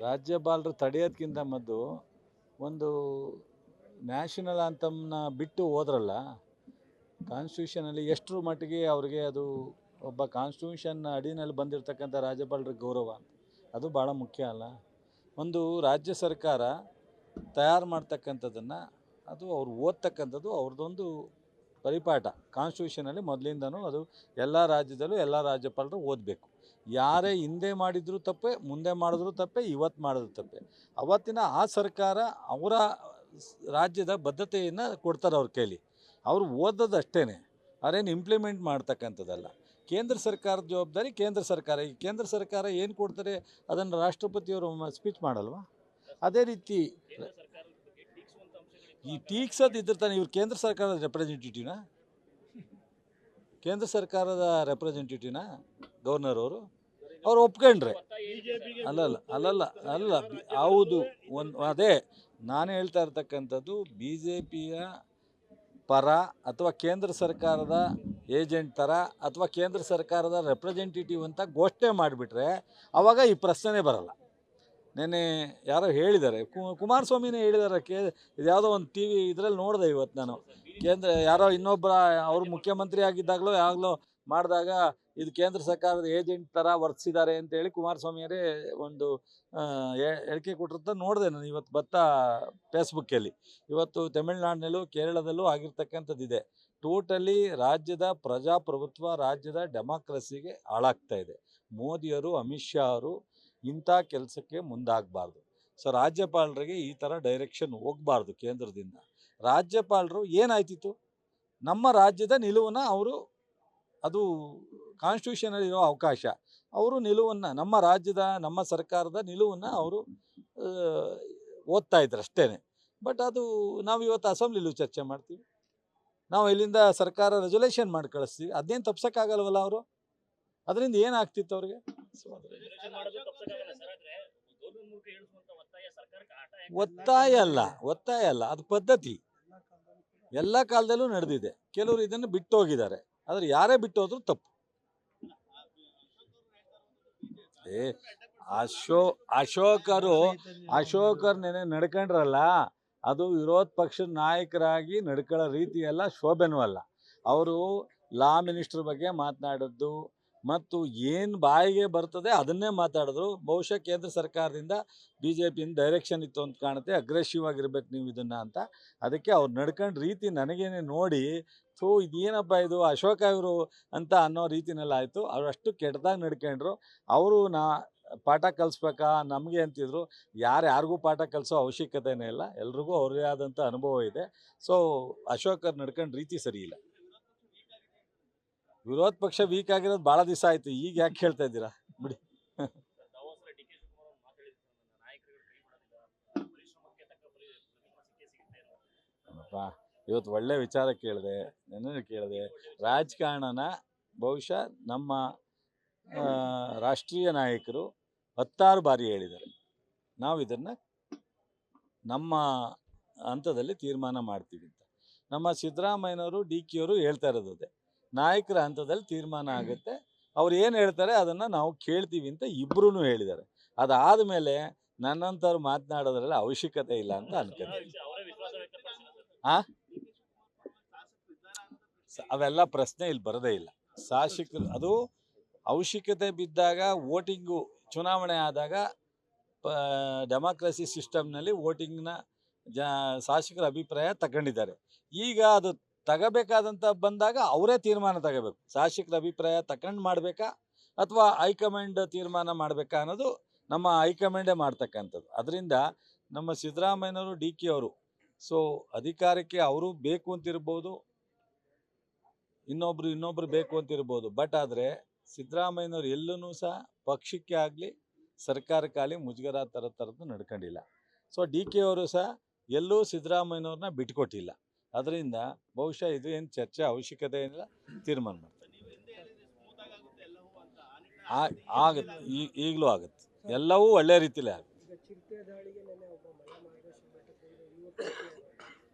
ರಾಜ್ಯಪಾಲರು ತಡೆಯೋದಕ್ಕಿಂತ ಮೊದಲು ಒಂದು ನ್ಯಾಷನಲ್ ಆಂಥಮ್ನ ಬಿಟ್ಟು ಹೋದ್ರಲ್ಲ, ಕಾನ್ಸ್ಟಿಟ್ಯೂಷನಲ್ಲಿ ಎಷ್ಟರ ಮಟ್ಟಿಗೆ ಅವ್ರಿಗೆ ಅದು ಒಬ್ಬ ಕಾನ್ಸ್ಟಿಟ್ಯೂಷನ್ ಅಡಿನಲ್ಲಿ ಬಂದಿರತಕ್ಕಂಥ ರಾಜ್ಯಪಾಲರ ಗೌರವ ಅದು ಭಾಳ ಮುಖ್ಯ ಅಲ್ಲ. ಒಂದು ರಾಜ್ಯ ಸರ್ಕಾರ ತಯಾರು ಮಾಡ್ತಕ್ಕಂಥದ್ದನ್ನು ಅದು ಅವ್ರು ಓದ್ತಕ್ಕಂಥದ್ದು ಅವ್ರದ್ದೊಂದು ಪರಿಪಾಠ. ಕಾನ್ಸ್ಟಿಟ್ಯೂಷನಲ್ಲಿ ಮೊದಲಿಂದನೂ ಅದು ಎಲ್ಲ ರಾಜ್ಯದಲ್ಲೂ ಎಲ್ಲ ರಾಜ್ಯಪಾಲರು ಓದಬೇಕು. ಯಾರೇ ಹಿಂದೆ ಮಾಡಿದರೂ ತಪ್ಪೆ, ಮುಂದೆ ಮಾಡಿದ್ರು ತಪ್ಪೆ, ಇವತ್ತು ಮಾಡಿದ್ರು ತಪ್ಪೆ. ಅವತ್ತಿನ ಆ ಸರ್ಕಾರ ಅವರ ರಾಜ್ಯದ ಬದ್ಧತೆಯನ್ನು ಕೊಡ್ತಾರೆ ಅವ್ರ ಕೈಲಿ. ಅವರು ಓದೋದು ಅಷ್ಟೇ, ಅವರೇನು ಇಂಪ್ಲಿಮೆಂಟ್ ಮಾಡ್ತಕ್ಕಂಥದ್ದಲ್ಲ. ಕೇಂದ್ರ ಸರ್ಕಾರದ ಜವಾಬ್ದಾರಿ ಕೇಂದ್ರ ಸರ್ಕಾರ. ಈ ಕೇಂದ್ರ ಸರ್ಕಾರ ಏನು ಕೊಡ್ತಾರೆ ಅದನ್ನು ರಾಷ್ಟ್ರಪತಿಯವರು ಸ್ಪೀಚ್ ಮಾಡಲ್ವಾ? ಅದೇ ರೀತಿ ಈ ಟೀಕ್ಸೋದು ಇದ್ರೆ ತಾನೆ ಇವ್ರು ಕೇಂದ್ರ ಸರ್ಕಾರದ ರೆಪ್ರೆಸೆಂಟೇಟಿವ್ನಾ? ಕೇಂದ್ರ ಸರ್ಕಾರದ ರೆಪ್ರೆಸೆಂಟೇಟಿವ್ನಾ ಗವರ್ನರ್ ಅವರು? ಅವ್ರು ಒಪ್ಕೊಂಡ್ರೆ ಅಲ್ಲ ಹೌದು. ಅದೇ ನಾನು ಹೇಳ್ತಾ ಇರ್ತಕ್ಕಂಥದ್ದು, ಬಿ ಜೆ ಪಿಯ ಪರ ಅಥವಾ ಕೇಂದ್ರ ಸರ್ಕಾರದ ಏಜೆಂಟ್ ಥರ ಅಥವಾ ಕೇಂದ್ರ ಸರ್ಕಾರದ ರೆಪ್ರೆಸೆಂಟೇಟಿವ್ ಅಂತ ಘೋಷಣೆ ಮಾಡಿಬಿಟ್ರೆ ಆವಾಗ ಈ ಪ್ರಶ್ನೆ ಬರಲ್ಲ. ನೆನ್ನೆ ಯಾರೋ ಹೇಳಿದ್ದಾರೆ, ಕುಮಾರಸ್ವಾಮಿನೇ ಹೇಳಿದ್ದಾರೆ. ಇದು ಯಾವುದೋ ಒಂದು ಟಿ ವಿ ಇದರಲ್ಲಿ ನೋಡಿದೆ ಇವತ್ತು ನಾನು. ಯಾರೋ ಇನ್ನೊಬ್ಬರ ಅವರು ಮುಖ್ಯಮಂತ್ರಿ ಆಗಿದ್ದಾಗಲೋ ಯಾವಾಗಲೋ ಮಾಡಿದಾಗ ಇದು ಕೇಂದ್ರ ಸರ್ಕಾರದ ಏಜೆಂಟ್ ಥರ ವರ್ತಿಸಿದ್ದಾರೆ ಅಂತೇಳಿ ಕುಮಾರಸ್ವಾಮಿಯವರೇ ಒಂದು ಹೇಳಿಕೆ ಕೊಟ್ಟಿರ್ತ ನೋಡಿದೆ ನಾನು ಇವತ್ತು ಫೇಸ್ಬುಕ್ಕಲ್ಲಿ. ಇವತ್ತು ತಮಿಳುನಾಡಿನಲ್ಲೂ ಕೇರಳದಲ್ಲೂ ಆಗಿರ್ತಕ್ಕಂಥದ್ದಿದೆ. ಟೋಟಲಿ ರಾಜ್ಯದ ಪ್ರಜಾಪ್ರಭುತ್ವ, ರಾಜ್ಯದ ಡೆಮಾಕ್ರಸಿಗೆ ಹಾಳಾಗ್ತಾ ಇದೆ. ಮೋದಿಯವರು, ಅಮಿತ್ ಶಾ ಅವರು ಇಂಥ ಕೆಲಸಕ್ಕೆ ಮುಂದಾಗಬಾರ್ದು. ಸೊ ರಾಜ್ಯಪಾಲರಿಗೆ ಈ ಥರ ಡೈರೆಕ್ಷನ್ ಹೋಗಬಾರ್ದು ಕೇಂದ್ರದಿಂದ. ರಾಜ್ಯಪಾಲರು ಏನಾಯ್ತಿತ್ತು, ನಮ್ಮ ರಾಜ್ಯದ ನಿಲುವನ್ನು ಅವರು, ಅದು ಕಾನ್ಸ್ಟಿಟ್ಯೂಷನಲ್ಲಿರೋ ಅವಕಾಶ, ಅವರು ನಿಲುವನ್ನು, ನಮ್ಮ ರಾಜ್ಯದ ನಮ್ಮ ಸರ್ಕಾರದ ನಿಲುವನ್ನು ಅವರು ಓದ್ತಾ ಇದ್ರು ಅಷ್ಟೇ. ಬಟ್ ಅದು ನಾವು ಇವತ್ತು ಅಸೆಂಬ್ಲಿಲೂ ಚರ್ಚೆ ಮಾಡ್ತೀವಿ, ನಾವು ಇಲ್ಲಿಂದ ಸರ್ಕಾರ ರೆಸೊಲ್ಯೂಷನ್ ಮಾಡಿ ಕಳಿಸ್ತೀವಿ. ಅದೇನು ತಪ್ಸೋಕ್ಕಾಗಲ್ವಲ್ಲ ಅವರು? ಅದರಿಂದ ಏನಾಗ್ತಿತ್ತು ಅವ್ರಿಗೆ? ಒತ್ತಾಯ ಅಲ್ಲ, ಅದು ಪದ್ಧತಿ. ಎಲ್ಲ ಕಾಲದಲ್ಲೂ ನಡೆದಿದೆ. ಕೆಲವರು ಇದನ್ನು ಬಿಟ್ಟು ಹೋಗಿದ್ದಾರೆ, ಆದರೆ ಯಾರೇ ಬಿಟ್ಟು ಹೋದ್ರು ತಪ್ಪು. ಅಶೋಕರು ನೆನೆ ನಡ್ಕೊಂಡ್ರಲ್ಲ, ಅದು ವಿರೋಧ ಪಕ್ಷದ ನಾಯಕರಾಗಿ ನಡ್ಕೊಳ್ಳೋ ರೀತಿ ಎಲ್ಲ ಶೋಭೆನೂ ಅಲ್ಲ. ಅವರು ಲಾ ಮಿನಿಸ್ಟರ್ ಬಗ್ಗೆ ಮಾತನಾಡಿದ್ದು ಮತ್ತು ಏನು ಬಾಯಿಗೆ ಬರ್ತದೆ ಅದನ್ನೇ ಮಾತಾಡಿದ್ರು. ಬಹುಶಃ ಕೇಂದ್ರ ಸರ್ಕಾರದಿಂದ BJPಯಿಂದ ಡೈರೆಕ್ಷನ್ ಇತ್ತು ಅಂತ ಕಾಣುತ್ತೆ, ಅಗ್ರೆಸಿವ್ ಆಗಿರ್ಬೇಕು ನೀವು ಇದನ್ನು ಅಂತ. ಅದಕ್ಕೆ ಅವ್ರು ನಡ್ಕೊಂಡು ರೀತಿ ನನಗೇನೆ ನೋಡಿ ಇದೇನಪ್ಪ ಇದು ಅಶೋಕ ಇವರು ಅಂತ ಅನ್ನೋ ರೀತಿನಲ್ಲಿ ಆಯಿತು. ಅವ್ರು ಅಷ್ಟು ಕೆಟ್ಟದಾಗಿ ನಡ್ಕೊಂಡ್ರು. ಅವರು ಪಾಠ ಕಲಿಸ್ಬೇಕಾ ನಮಗೆ ಅಂತಿದ್ರು. ಯಾರಿಗೂ ಪಾಠ ಕಲಿಸೋ ಅವಶ್ಯಕತೆಯೇ ಇಲ್ಲ, ಎಲ್ರಿಗೂ ಅವ್ರದೇ ಆದಂಥ ಅನುಭವ ಇದೆ. ಸೊ ಅಶೋಕರು ನಡ್ಕೊಂಡು ರೀತಿ ಸರಿ ಇಲ್ಲ. ವಿರೋಧ ಪಕ್ಷ ವೀಕ್ ಆಗಿರೋದು ಭಾಳ ದಿವಸ ಆಯಿತು, ಈಗ ಯಾಕೆ ಹೇಳ್ತಾ ಇದ್ದೀರಾ ಬಿಡಿ. ಇವತ್ತು ಒಳ್ಳೆ ವಿಚಾರ ಕೇಳಿದೆ, ರಾಜಕಾರಣನ ಬಹುಶಃ ನಮ್ಮ ರಾಷ್ಟ್ರೀಯ ನಾಯಕರು 16 ಬಾರಿ ಹೇಳಿದ್ದಾರೆ, ನಾವು ಇದನ್ನು ನಮ್ಮ ಹಂತದಲ್ಲಿ ತೀರ್ಮಾನ ಮಾಡ್ತೀವಿ ಅಂತ. ನಮ್ಮ ಸಿದ್ದರಾಮಯ್ಯನವರು, DK ಅವರು ಹೇಳ್ತಾ ಇರೋದು ಅದೇ, ನಾಯಕರ ಹಂತದಲ್ಲಿ ತೀರ್ಮಾನ ಆಗುತ್ತೆ, ಅವ್ರು ಏನು ಹೇಳ್ತಾರೆ ಅದನ್ನು ನಾವು ಕೇಳ್ತೀವಿ ಅಂತ ಇಬ್ಬರೂ ಹೇಳಿದ್ದಾರೆ. ಅದಾದ ಮೇಲೆ ನನ್ನಂಥವ್ರು ಮಾತನಾಡೋದ್ರಲ್ಲಿ ಅವಶ್ಯಕತೆ ಇಲ್ಲ ಅಂತ ಅನ್ಕೊಂತೀನಿ. ಅವೆಲ್ಲ ಪ್ರಶ್ನೆ ಇಲ್ಲಿ ಬರೋದೇ ಇಲ್ಲ. ಶಾಸಕರು ಅದು ಅವಶ್ಯಕತೆ ಬಿದ್ದಾಗ ವೋಟಿಂಗು, ಚುನಾವಣೆ ಆದಾಗ ಡೆಮಾಕ್ರಸಿ ಸಿಸ್ಟಮ್ನಲ್ಲಿ ವೋಟಿಂಗ್ನ ಶಾಸಕರ ಅಭಿಪ್ರಾಯ ತಗೊಂಡಿದ್ದಾರೆ. ಈಗ ಅದು ತಗೋಬೇಕಾದಂಥ ಬಂದಾಗ ಅವರೇ ತೀರ್ಮಾನ ತಗೋಬೇಕು. ಶಾಸಕರ ಅಭಿಪ್ರಾಯ ತಗೊಂಡು ಮಾಡಬೇಕಾ ಅಥವಾ ಹೈಕಮಾಂಡ್ ತೀರ್ಮಾನ ಮಾಡಬೇಕಾ ಅನ್ನೋದು ನಮ್ಮ ಹೈಕಮಾಂಡೇ ಮಾಡ್ತಕ್ಕಂಥದ್ದು. ಅದರಿಂದ ನಮ್ಮ ಸಿದ್ದರಾಮಯ್ಯನವರು, DK ಅವರು ಸೊ ಅಧಿಕಾರಕ್ಕೆ ಅವರು ಬೇಕು ಅಂತಿರ್ಬೋದು, ಇನ್ನೊಬ್ರು ಬೇಕು ಅಂತಿರ್ಬೋದು. ಬಟ್ ಆದರೆ ಸಿದ್ದರಾಮಯ್ಯನವರು ಎಲ್ಲೂ ಸಹ ಪಕ್ಷಕ್ಕೆ ಆಗಲಿ ಸರ್ಕಾರಕ್ಕಾಗಲಿ ಮುಜುಗರ ಥರದ್ದು ನಡ್ಕೊಂಡಿಲ್ಲ. ಸೊ DK ಅವರು ಸಹ ಎಲ್ಲೂ ಸಿದ್ದರಾಮಯ್ಯನವ್ರನ್ನ ಬಿಟ್ಕೊಟ್ಟಿಲ್ಲ. ಅದರಿಂದ ಬಹುಶಃ ಇದು ಏನು ಚರ್ಚೆ ಅವಶ್ಯಕತೆ ಇಲ್ಲ, ತೀರ್ಮಾನ ಮಾಡ್ತಾರೆ. ಆಗುತ್ತೆ, ಈಗಲೂ ಆಗುತ್ತೆ, ಎಲ್ಲವೂ ಒಳ್ಳೆ ರೀತಿಲೇ ಆಗುತ್ತೆ.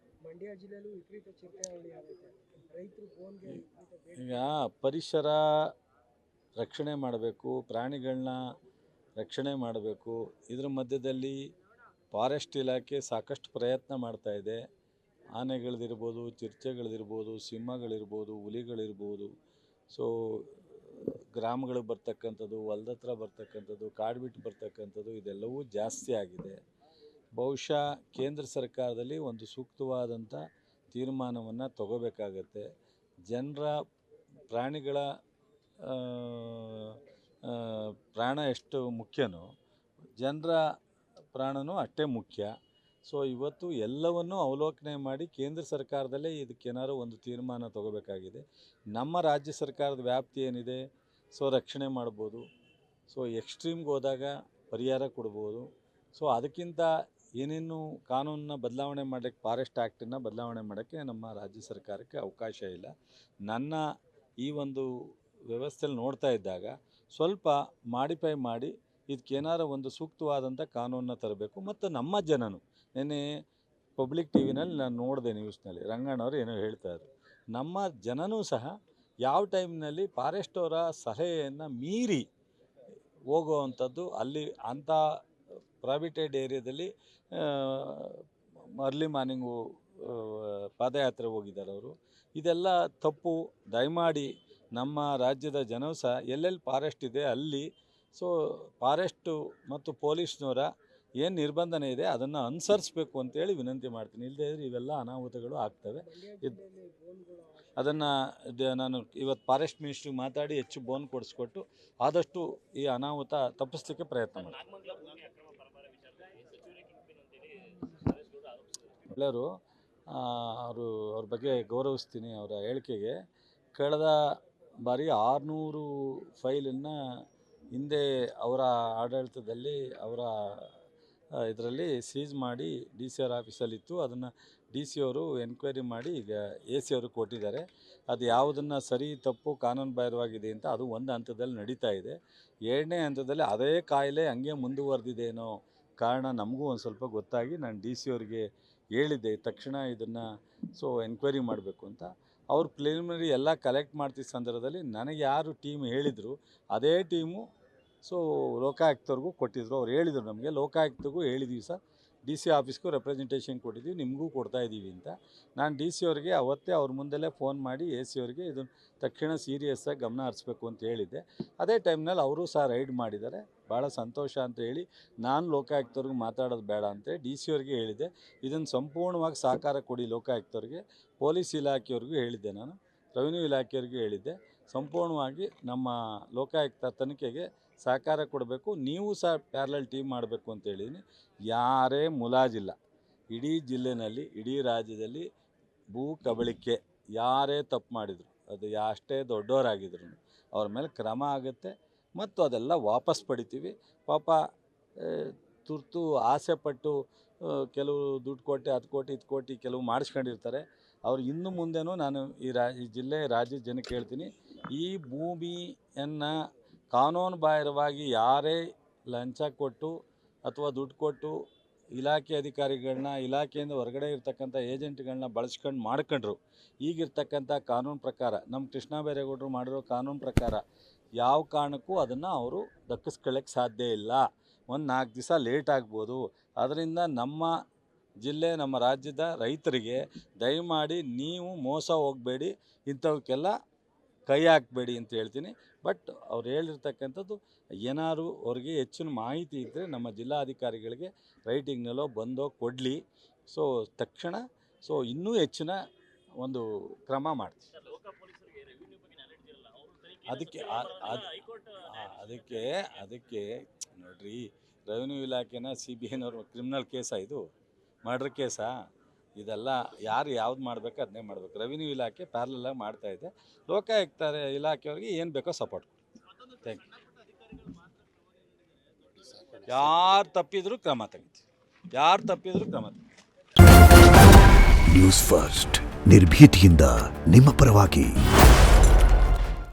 ಈಗ ಪರಿಸರ ರಕ್ಷಣೆ ಮಾಡಬೇಕು, ಪ್ರಾಣಿಗಳನ್ನ ರಕ್ಷಣೆ ಮಾಡಬೇಕು. ಇದರ ಮಧ್ಯದಲ್ಲಿ ಫಾರೆಸ್ಟ್ ಇಲಾಖೆ ಸಾಕಷ್ಟು ಪ್ರಯತ್ನ ಮಾಡ್ತಾ ಇದೆ. ಆನೆಗಳದಿರ್ಬೋದು, ಚಿರತೆಗಳದಿರ್ಬೋದು, ಸಿಂಹಗಳಿರ್ಬೋದು, ಹುಲಿಗಳಿರ್ಬೋದು. ಸೊ ಗ್ರಾಮಗಳಿಗೆ ಬರ್ತಕ್ಕಂಥದ್ದು, ಹೊಲ್ದ ಹತ್ರ ಬರ್ತಕ್ಕಂಥದ್ದು, ಕಾಡು ಬಿಟ್ಟು ಬರ್ತಕ್ಕಂಥದ್ದು ಇದೆಲ್ಲವೂ ಜಾಸ್ತಿ ಆಗಿದೆ. ಬಹುಶಃ ಕೇಂದ್ರ ಸರ್ಕಾರದಲ್ಲಿ ಒಂದು ಸೂಕ್ತವಾದಂಥ ತೀರ್ಮಾನವನ್ನು ತಗೋಬೇಕಾಗತ್ತೆ. ಜನರ ಪ್ರಾಣಿಗಳ ಪ್ರಾಣ ಎಷ್ಟು ಮುಖ್ಯನೋ ಜನರ ಪ್ರಾಣವೂ ಅಷ್ಟೇ ಮುಖ್ಯ. ಸೊ ಇವತ್ತು ಎಲ್ಲವನ್ನೂ ಅವಲೋಕನೆ ಮಾಡಿ ಕೇಂದ್ರ ಸರ್ಕಾರದಲ್ಲೇ ಇದಕ್ಕೇನಾದ್ರು ಒಂದು ತೀರ್ಮಾನ ತಗೋಬೇಕಾಗಿದೆ. ನಮ್ಮ ರಾಜ್ಯ ಸರ್ಕಾರದ ವ್ಯಾಪ್ತಿ ಏನಿದೆ, ಸೊ ರಕ್ಷಣೆ ಮಾಡ್ಬೋದು. ಸೊ ಎಕ್ಸ್ಟ್ರೀಮ್ಗೆ ಹೋದಾಗ ಪರಿಹಾರ ಕೊಡ್ಬೋದು. ಸೊ ಅದಕ್ಕಿಂತ ಏನೇನು ಕಾನೂನನ್ನ ಬದಲಾವಣೆ ಮಾಡೋಕ್ಕೆ, ಫಾರೆಸ್ಟ್ ಆ್ಯಕ್ಟನ್ನು ಬದಲಾವಣೆ ಮಾಡೋಕ್ಕೆ ನಮ್ಮ ರಾಜ್ಯ ಸರ್ಕಾರಕ್ಕೆ ಅವಕಾಶ ಇಲ್ಲ. ನನ್ನ ಈ ಒಂದು ವ್ಯವಸ್ಥೆಯಲ್ಲಿ ನೋಡ್ತಾ ಇದ್ದಾಗ ಸ್ವಲ್ಪ ಮಾಡಿಫೈ ಮಾಡಿ ಇದಕ್ಕೇನಾರು ಒಂದು ಸೂಕ್ತವಾದಂಥ ಕಾನೂನನ್ನ ತರಬೇಕು. ಮತ್ತು ನಮ್ಮ ಜನನು ನೆನ್ನೆ ಪಬ್ಲಿಕ್ ಟಿ ವಿನಲ್ಲಿ ನಾನು ನೋಡಿದೆ, ನ್ಯೂಸ್ನಲ್ಲಿ ರಂಗಣ್ಣವರು ಏನೋ ಹೇಳ್ತಾಯಿದ್ರು. ನಮ್ಮ ಜನನೂ ಸಹ ಯಾವ ಟೈಮ್ನಲ್ಲಿ ಫಾರೆಸ್ಟ್ ಅವರ ಸಲಹೆಯನ್ನು ಮೀರಿ ಹೋಗುವಂಥದ್ದು, ಅಲ್ಲಿ ಅಂಥ ಪ್ರೈವೇಟೆಡ್ ಏರಿಯಾದಲ್ಲಿ ಅರ್ಲಿ ಮಾರ್ನಿಂಗು ಪಾದಯಾತ್ರೆ ಹೋಗಿದ್ದಾರೆ ಅವರು. ಇದೆಲ್ಲ ತಪ್ಪು. ದಯಮಾಡಿ ನಮ್ಮ ರಾಜ್ಯದ ಜನವು ಸಹ ಎಲ್ಲೆಲ್ಲಿ ಫಾರೆಸ್ಟ್ ಇದೆ ಅಲ್ಲಿ ಸೊ ಫಾರೆಸ್ಟು ಮತ್ತು ಪೊಲೀಸ್ನವರ ಏನು ನಿರ್ಬಂಧನೆ ಇದೆ ಅದನ್ನು ಅನುಸರಿಸಬೇಕು ಅಂತೇಳಿ ವಿನಂತಿ ಮಾಡ್ತೀನಿ. ಇಲ್ಲದೇ ಇದ್ದರೆ ಇವೆಲ್ಲ ಅನಾಹುತಗಳು ಆಗ್ತವೆ. ಅದನ್ನು ನಾನು ಇವತ್ತು ಫಾರೆಸ್ಟ್ ಮಿನಿಸ್ಟ್ರಿಗೆ ಮಾತಾಡಿ ಹೆಚ್ಚು ಬೋನ್ ಕೊಡಿಸ್ಕೊಟ್ಟು ಆದಷ್ಟು ಈ ಅನಾಹುತ ತಪ್ಪಿಸ್ಲಿಕ್ಕೆ ಪ್ರಯತ್ನ ಮಾಡಿ. ಎಲ್ಲರೂ ಅವ್ರ ಬಗ್ಗೆ ಗೌರವಿಸ್ತೀನಿ. ಅವರ ಹೇಳಿಕೆಗೆ ಕಳೆದ ಬಾರಿ 600 ಫೈಲನ್ನು ಹಿಂದೆ ಅವರ ಆಡಳಿತದಲ್ಲಿ ಅವರ ಇದರಲ್ಲಿ ಸೀಸ್ ಮಾಡಿ DC ಆಫೀಸಲ್ಲಿತ್ತು. ಅದನ್ನು DC ಅವರು ಎನ್ಕ್ವೈರಿ ಮಾಡಿ ಈಗ AC ಅವರು ಕೊಟ್ಟಿದ್ದಾರೆ. ಅದು ಯಾವುದನ್ನು ಸರಿ ತಪ್ಪು ಕಾನೂನು ಬಾಹಿರವಾಗಿದೆ ಅಂತ ಅದು ಒಂದು ಹಂತದಲ್ಲಿ ನಡೀತಾ ಇದೆ. 2ನೇ ಹಂತದಲ್ಲಿ ಅದೇ ಕಾಯಿಲೆ ಹಂಗೆ ಮುಂದುವರೆದಿದೆ ಅನ್ನೋ ಕಾರಣ ನಮಗೂ ಒಂದು ಸ್ವಲ್ಪ ಗೊತ್ತಾಗಿ ನಾನು DC ಅವರಿಗೆ ಹೇಳಿದ್ದೆ, ತಕ್ಷಣ ಇದನ್ನು ಸೊ ಎನ್ಕ್ವೈರಿ ಮಾಡಬೇಕು ಅಂತ. ಅವ್ರು ಪ್ರಿಲಿಮಿನರಿ ಎಲ್ಲ ಕಲೆಕ್ಟ್ ಮಾಡ್ತಿದ್ದ ಸಂದರ್ಭದಲ್ಲಿ ನನಗೆ ಯಾರು ಟೀಮ್ ಹೇಳಿದರು ಅದೇ ಟೀಮು ಸೊ ಲೋಕಾಯುಕ್ತವ್ರಿಗೂ ಕೊಟ್ಟಿದ್ರು. ಅವ್ರು ಹೇಳಿದರು ನಮಗೆ, ಲೋಕಾಯುಕ್ತಗೂ ಹೇಳಿದ್ದೀವಿ ಸರ್, DC ಆಫೀಸ್ಗೂ ರೆಪ್ರೆಸೆಂಟೇಷನ್ ಕೊಟ್ಟಿದ್ದೀವಿ, ನಿಮಗೂ ಕೊಡ್ತಾಯಿದ್ದೀವಿ ಅಂತ. ನಾನು DC ಅವ್ರಿಗೆ ಅವತ್ತೇ ಅವ್ರ ಮುಂದೆಲ್ಲೇ ಫೋನ್ ಮಾಡಿ AC ಅವ್ರಿಗೆ ಇದನ್ನು ತಕ್ಷಣ ಸೀರಿಯಸ್ಸಾಗಿ ಗಮನ ಹರಿಸ್ಬೇಕು ಅಂತ ಹೇಳಿದ್ದೆ. ಅದೇ ಟೈಮ್ನಲ್ಲಿ ಅವರು ಸಹ ರೈಡ್ ಮಾಡಿದ್ದಾರೆ. ಭಾಳ ಸಂತೋಷ ಅಂತ ಹೇಳಿ ನಾನು ಲೋಕಾಯುಕ್ತವ್ರಿಗೆ ಮಾತಾಡೋದು ಬೇಡ ಅಂತೇಳಿ DC ಅವ್ರಿಗೆ ಹೇಳಿದ್ದೆ. ಇದನ್ನು ಸಂಪೂರ್ಣವಾಗಿ ಸಹಕಾರ ಕೊಡಿ ಲೋಕಾಯುಕ್ತವ್ರಿಗೆ. ಪೊಲೀಸ್ ಇಲಾಖೆಯವ್ರಿಗೂ ಹೇಳಿದ್ದೆ, ನಾನು ರೆವಿನ್ಯೂ ಇಲಾಖೆಯವ್ರಿಗೂ ಹೇಳಿದ್ದೆ, ಸಂಪೂರ್ಣವಾಗಿ ನಮ್ಮ ಲೋಕಾಯುಕ್ತ ತನಿಖೆಗೆ ಸಹಕಾರ ಕೊಡಬೇಕು. ನೀವು ಸಹ ಪ್ಯಾರಲಲ್ ಟೀಮ್ ಮಾಡಬೇಕು ಅಂತ ಹೇಳಿದ್ದೀನಿ. ಯಾರೇ ಮುಲಾಜಿಲ್ಲ, ಇಡೀ ಜಿಲ್ಲೆಯಲ್ಲಿ ಇಡೀ ರಾಜ್ಯದಲ್ಲಿ ಭೂ ಕಬಳಿಕೆ ಯಾರೇ ತಪ್ಪು ಮಾಡಿದರು, ಅದು ಅಷ್ಟೇ ದೊಡ್ಡವರಾಗಿದ್ರು ಅವ್ರ ಮೇಲೆ ಕ್ರಮ ಆಗುತ್ತೆ ಮತ್ತು ಅದೆಲ್ಲ ವಾಪಸ್ ಪಡಿತೀವಿ. ಪಾಪ ತುರ್ತು ಆಸೆ ಪಟ್ಟು ಕೆಲವು ದುಡ್ಡು ಕೊಟ್ಟು 10 ಕೋಟಿ 20 ಕೋಟಿ ಕೆಲವು ಮಾಡಿಸ್ಕೊಂಡಿರ್ತಾರೆ. ಅವ್ರು ಇನ್ನು ಮುಂದೆನೂ ನಾನು ಈ ಜಿಲ್ಲೆ ರಾಜ್ಯದ ಜನಕ್ಕೆ ಹೇಳ್ತೀನಿ, ಈ ಭೂಮಿಯನ್ನು ಕಾನೂನು ಬಾಹಿರವಾಗಿ ಯಾರೇ ಲಂಚ ಕೊಟ್ಟು ಅಥವಾ ದುಡ್ಡು ಕೊಟ್ಟು ಇಲಾಖೆ ಅಧಿಕಾರಿಗಳನ್ನ, ಇಲಾಖೆಯಿಂದ ಹೊರಗಡೆ ಇರ್ತಕ್ಕಂಥ ಏಜೆಂಟ್ಗಳನ್ನ ಬಳಸ್ಕೊಂಡು ಮಾಡ್ಕೊಂಡ್ರು, ಈಗಿರ್ತಕ್ಕಂಥ ಕಾನೂನು ಪ್ರಕಾರ ನಮ್ಮ ಕೃಷ್ಣ ಬೈರೇಗೌಡರು ಮಾಡಿರೋ ಕಾನೂನು ಪ್ರಕಾರ ಯಾವ ಕಾರಣಕ್ಕೂ ಅದನ್ನು ಅವರು ದಕ್ಕಿಸ್ಕೊಳ್ಳೋಕ್ಕೆ ಸಾಧ್ಯ ಇಲ್ಲ. ಒಂದು 4 ದಿವಸ ಲೇಟ್ ಆಗ್ಬೋದು. ಅದರಿಂದ ನಮ್ಮ ಜಿಲ್ಲೆ, ನಮ್ಮ ರಾಜ್ಯದ ರೈತರಿಗೆ ದಯಮಾಡಿ ನೀವು ಮೋಸ ಹೋಗಬೇಡಿ, ಇಂಥವಕ್ಕೆಲ್ಲ ಕೈ ಹಾಕಬೇಡಿ ಅಂತ ಹೇಳ್ತೀನಿ. ಬಟ್ ಅವ್ರು ಹೇಳಿರ್ತಕ್ಕಂಥದ್ದು ಏನಾದ್ರು ಅವ್ರಿಗೆ ಹೆಚ್ಚಿನ ಮಾಹಿತಿ ಇದ್ದರೆ ನಮ್ಮ ಜಿಲ್ಲಾಧಿಕಾರಿಗಳಿಗೆ ರೈಟಿಂಗ್ನಲ್ಲೋ ಬಂದೋ ಕೊಡಲಿ. ಸೊ ತಕ್ಷಣ ಸೊ ಇನ್ನೂ ಹೆಚ್ಚಿನ ಒಂದು ಕ್ರಮ ಮಾಡ್ತೀವಿ. ಅದಕ್ಕೆ ನೋಡ್ರಿ, ರೆವಿನ್ಯೂ ಇಲಾಖೆನ CBIನವ್ರು ಕ್ರಿಮಿನಲ್ ಕೇಸಾ, ಇದು ಮರ್ಡರ್ ಕೇಸಾ? ಇದೆಲ್ಲ ಯಾರು ಯಾವ್ದು ಮಾಡಬೇಕು ಅದನ್ನೇ ಮಾಡಬೇಕು. ರೆವಿನ್ಯೂ ಇಲಾಖೆ ಪ್ಯಾರಲಾಗಿ ಮಾಡ್ತಾಯಿದೆ. ಲೋಕಾಯುಕ್ತ ಇಲಾಖೆಯವ್ರಿಗೆ ಏನು ಬೇಕೋ ಸಪೋರ್ಟ್ ಕೊಡಿ. Thank you. ಯಾರು ತಪ್ಪಿದ್ರು ಕ್ರಮ ತೆಗಿತೀವಿ. ನ್ಯೂಸ್ ಫಸ್ಟ್, ನಿರ್ಭೀತಿಯಿಂದ ನಿಮ್ಮ ಪರವಾಗಿ.